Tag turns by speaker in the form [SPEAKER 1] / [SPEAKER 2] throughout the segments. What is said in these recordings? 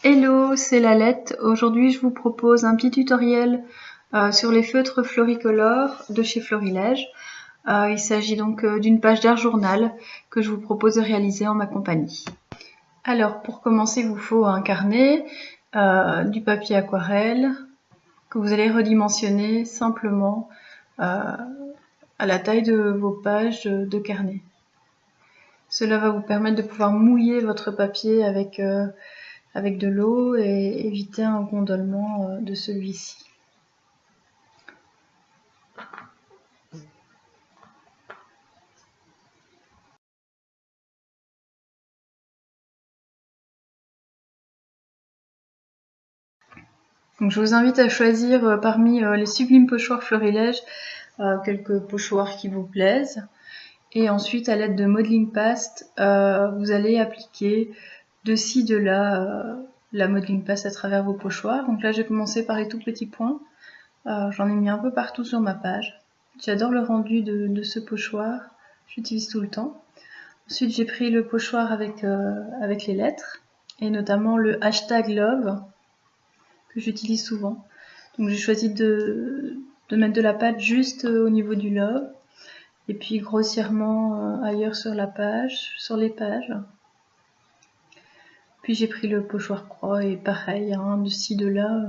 [SPEAKER 1] Hello, c'est Lalette. Aujourd'hui, je vous propose un petit tutoriel sur les feutres Floricolor de chez Florilège. Il s'agit donc d'une page d'art journal que je vous propose de réaliser en ma compagnie. Alors, pour commencer, il vous faut un carnet, du papier aquarelle que vous allez redimensionner simplement à la taille de vos pages de carnet. Cela va vous permettre de pouvoir mouiller votre papier avec de l'eau et éviter un gondolement de celui-ci. Donc je vous invite à choisir parmi les sublimes pochoirs Florilège quelques pochoirs qui vous plaisent. Et ensuite, à l'aide de modeling paste, vous allez appliquer de ci, de là la modeling paste à travers vos pochoirs. Donc là, j'ai commencé par les tout petits points. J'en ai mis un peu partout sur ma page. J'adore le rendu de ce pochoir. J'utilise tout le temps. Ensuite, j'ai pris le pochoir avec les lettres, et notamment le hashtag love, que j'utilise souvent. Donc j'ai choisi de mettre de la pâte juste au niveau du love, et puis grossièrement ailleurs sur la page, sur les pages. Puis j'ai pris le pochoir croix, et pareil, hein, de ci, de là,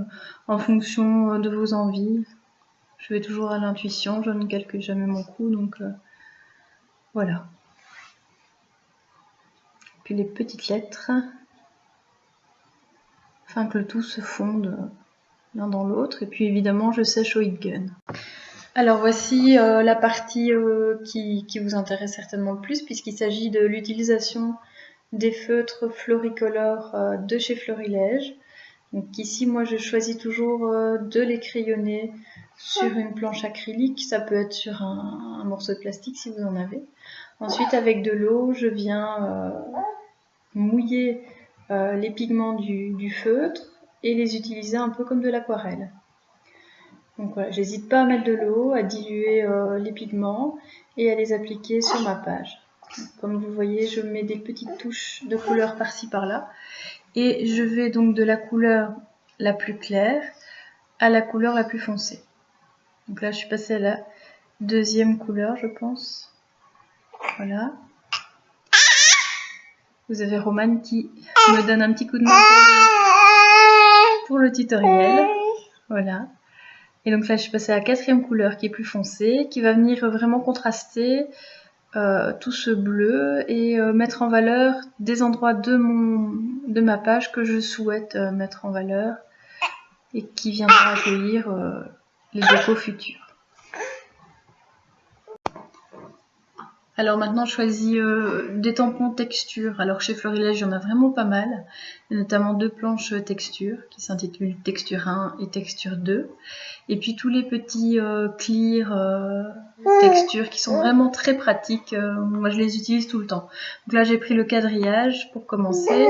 [SPEAKER 1] en fonction de vos envies. Je vais toujours à l'intuition, je ne calcule jamais mon coup, donc voilà. Puis les petites lettres, afin que le tout se fonde l'un dans l'autre, et puis évidemment je sèche au heat gun. Alors voici la partie qui vous intéresse certainement le plus, puisqu'il s'agit de l'utilisation des feutres Floricolor de chez Florilège. Donc ici, moi je choisis toujours de les crayonner sur une planche acrylique, ça peut être sur un morceau de plastique si vous en avez. Ensuite, avec de l'eau, je viens mouiller les pigments du feutre et les utiliser un peu comme de l'aquarelle. Donc voilà, j'hésite pas à mettre de l'eau, à diluer les pigments et à les appliquer sur ma page. Comme vous voyez, je mets des petites touches de couleur par-ci par-là. Et je vais donc de la couleur la plus claire à la couleur la plus foncée. Donc là, je suis passée à la deuxième couleur, je pense. Voilà. Vous avez Romane qui me donne un petit coup de main pour le tutoriel. Voilà. Et donc là, je suis passée à la quatrième couleur qui est plus foncée, qui va venir vraiment contraster tout ce bleu et mettre en valeur des endroits de ma page que je souhaite mettre en valeur et qui viendra accueillir les décos futurs. Alors maintenant, je choisis des tampons texture. Alors chez Florilège, il y en a vraiment pas mal. Il y a notamment deux planches texture qui s'intitulent Texture 1 et Texture 2. Et puis tous les petits clear texture qui sont vraiment très pratiques. Moi, je les utilise tout le temps. Donc là, j'ai pris le quadrillage pour commencer.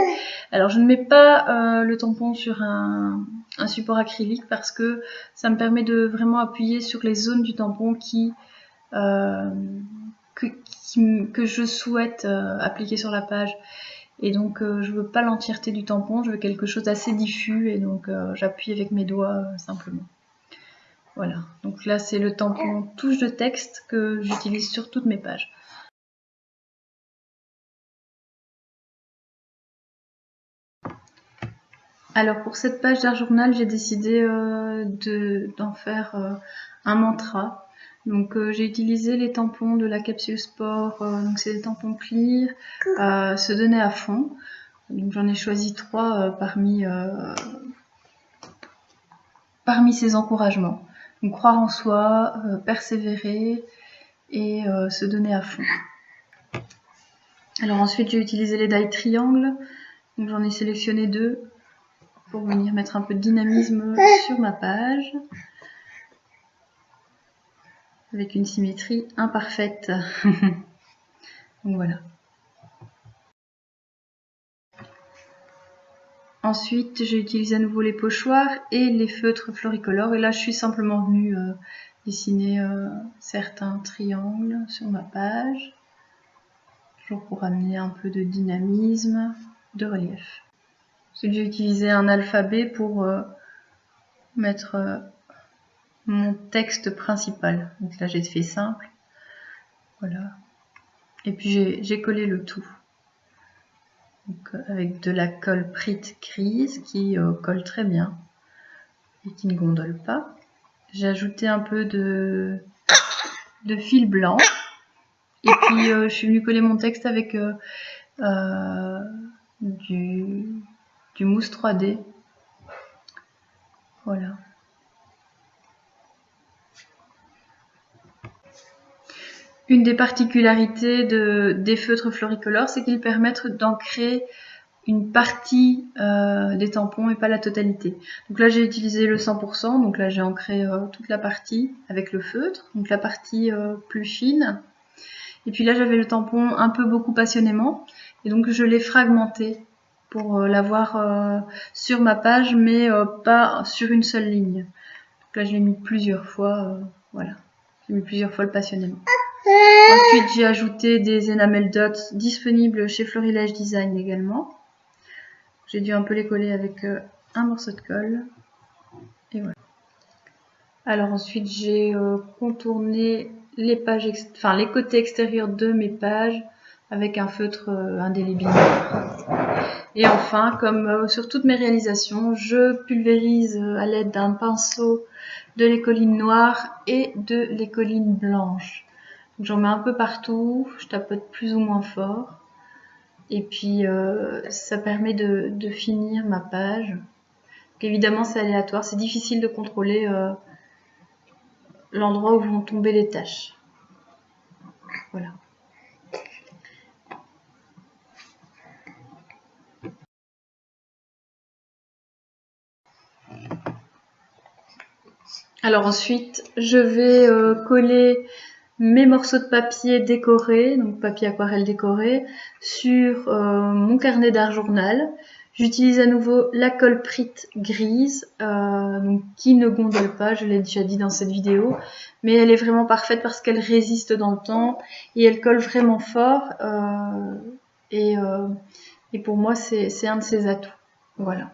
[SPEAKER 1] Alors je ne mets pas le tampon sur un support acrylique parce que ça me permet de vraiment appuyer sur les zones du tampon que je souhaite appliquer sur la page. Et donc je veux pas l'entièreté du tampon, je veux quelque chose d'assez diffus, et donc j'appuie avec mes doigts simplement. Voilà, donc là c'est le tampon touche de texte que j'utilise sur toutes mes pages. Alors pour cette page d'art journal, j'ai décidé d'en faire un mantra. Donc j'ai utilisé les tampons de la capsule sport, donc c'est des tampons clear, se donner à fond. Donc j'en ai choisi 3 parmi ces encouragements. Donc croire en soi, persévérer et se donner à fond. Alors ensuite j'ai utilisé les die triangles, donc j'en ai sélectionné 2 pour venir mettre un peu de dynamisme sur ma page, avec une symétrie imparfaite. Donc voilà. Ensuite, j'ai utilisé à nouveau les pochoirs et les feutres Floricolor. Et là, je suis simplement venue dessiner certains triangles sur ma page. Toujours pour amener un peu de dynamisme, de relief. Ensuite, j'ai utilisé un alphabet pour mettre mon texte principal. Donc là, j'ai fait simple. Voilà. Et puis, j'ai collé le tout. Donc, avec de la colle Prit grise qui colle très bien et qui ne gondole pas. J'ai ajouté un peu de fil blanc. Et puis, je suis venue coller mon texte avec du mousse 3D. Voilà. Une des particularités des feutres Floricolor, c'est qu'ils permettent d'ancrer une partie des tampons et pas la totalité. Donc là, j'ai utilisé le 100%, donc là, j'ai ancré toute la partie avec le feutre, donc la partie plus fine. Et puis là, j'avais le tampon un peu beaucoup passionnément, et donc je l'ai fragmenté pour l'avoir sur ma page, mais pas sur une seule ligne. Donc là, je l'ai mis plusieurs fois, voilà. J'ai mis plusieurs fois le passionnément. Ensuite, j'ai ajouté des enamel dots disponibles chez Florilège Design également. J'ai dû un peu les coller avec un morceau de colle. Et voilà. Alors ensuite, j'ai contourné les pages, les côtés extérieurs de mes pages avec un feutre indélébile. Et enfin, comme sur toutes mes réalisations, je pulvérise à l'aide d'un pinceau de l'écoline noire et de l'écoline blanche. J'en mets un peu partout, je tapote plus ou moins fort. Et puis ça permet de finir ma page. Donc, évidemment, c'est aléatoire, c'est difficile de contrôler l'endroit où vont tomber les taches. Voilà. Alors ensuite, je vais coller mes morceaux de papier décorés, donc papier aquarelle décoré, sur mon carnet d'art journal. J'utilise à nouveau la colle Prit grise, donc, qui ne gondole pas, je l'ai déjà dit dans cette vidéo, mais elle est vraiment parfaite parce qu'elle résiste dans le temps et elle colle vraiment fort. Et pour moi, c'est un de ses atouts. Voilà.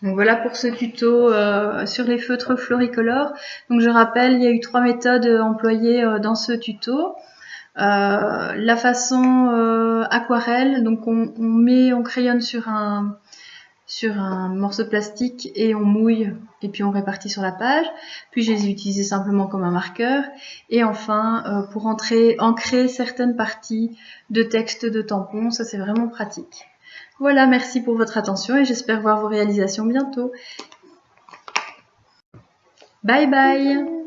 [SPEAKER 1] Donc voilà pour ce tuto sur les feutres Floricolor. Donc je rappelle, il y a eu 3 méthodes employées dans ce tuto. La façon aquarelle, donc on crayonne sur un morceau de plastique et on mouille et puis on répartit sur la page. Puis je les ai utilisés simplement comme un marqueur. Et enfin, pour ancrer certaines parties de texte de tampon, ça c'est vraiment pratique. Voilà, merci pour votre attention et j'espère voir vos réalisations bientôt. Bye bye!